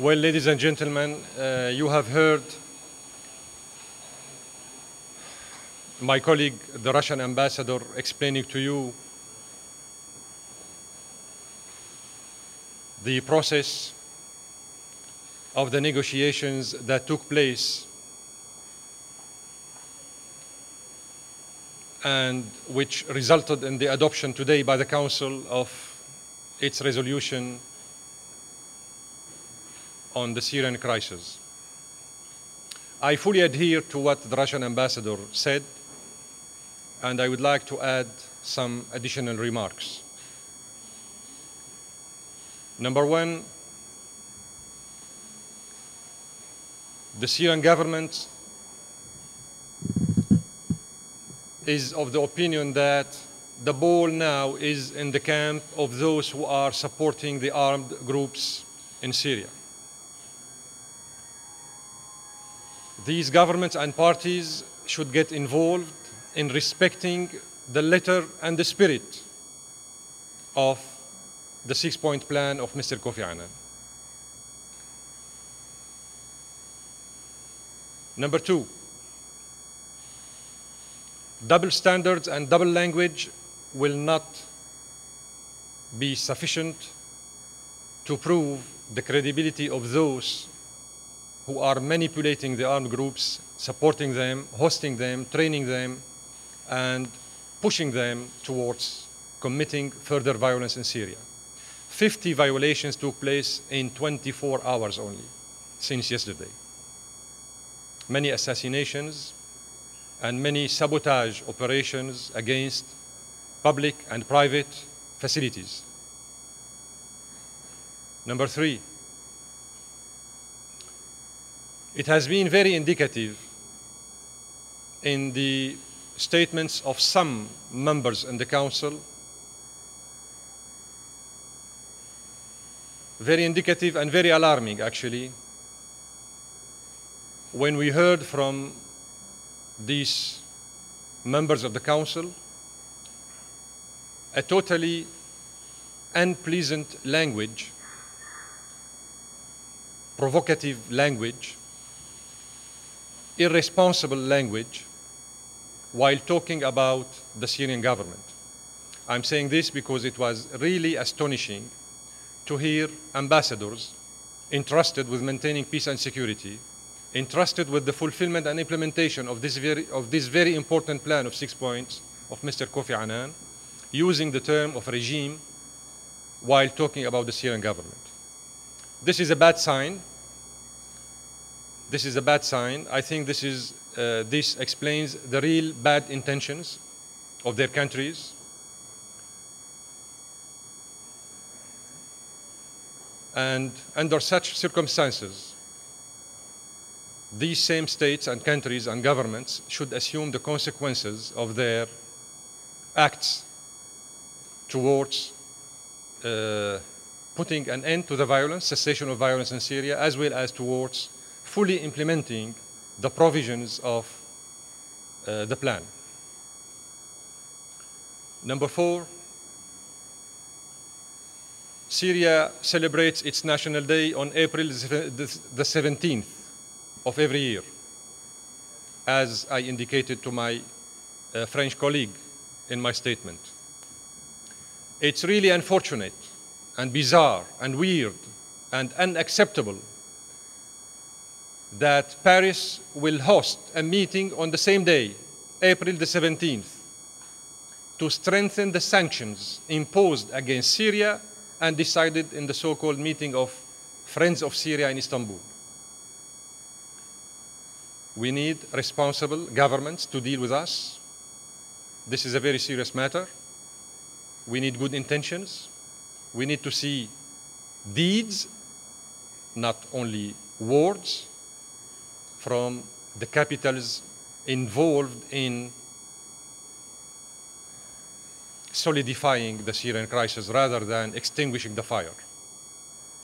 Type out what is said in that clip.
Well, ladies and gentlemen, you have heard my colleague, the Russian ambassador, explaining to you the process of the negotiations that took place and which resulted in the adoption today by the Council of its resolution on the Syrian crisis. I fully adhere to what the Russian ambassador said, and I would like to add some additional remarks. Number one, the Syrian government is of the opinion that the ball now is in the camp of those who are supporting the armed groups in Syria. These governments and parties should get involved in respecting the letter and the spirit of the six-point plan of Mr. Kofi Annan. Number two, double standards and double language will not be sufficient to prove the credibility of those who are manipulating the armed groups, supporting them, hosting them, training them, and pushing them towards committing further violence in Syria. 50 violations took place in 24 hours only since yesterday. Many assassinations and many sabotage operations against public and private facilities. Number three, it has been very indicative in the statements of some members in the Council, very indicative and very alarming actually, when we heard from these members of the Council a totally unpleasant language, provocative language, irresponsible language while talking about the Syrian government. I'm saying this because it was really astonishing to hear ambassadors entrusted with maintaining peace and security, entrusted with the fulfillment and implementation of this very important plan of 6 points of Mr. Kofi Annan, using the term of regime while talking about the Syrian government. This is a bad sign. This is a bad sign. I think this explains the real bad intentions of their countries. And under such circumstances, these same states and countries and governments should assume the consequences of their acts towards putting an end to the violence, cessation of violence in Syria, as well as towards fully implementing the provisions of the plan. Number four, Syria celebrates its National Day on April the 17th of every year, as I indicated to my French colleague in my statement. It's really unfortunate and bizarre and weird and unacceptable that Paris will host a meeting on the same day, April the 17th, to strengthen the sanctions imposed against Syria and decided in the so-called meeting of Friends of Syria in Istanbul. We need responsible governments to deal with us. This is a very serious matter. We need good intentions. We need to see deeds, not only words, from the capitals involved in solidifying the Syrian crisis rather than extinguishing the fire.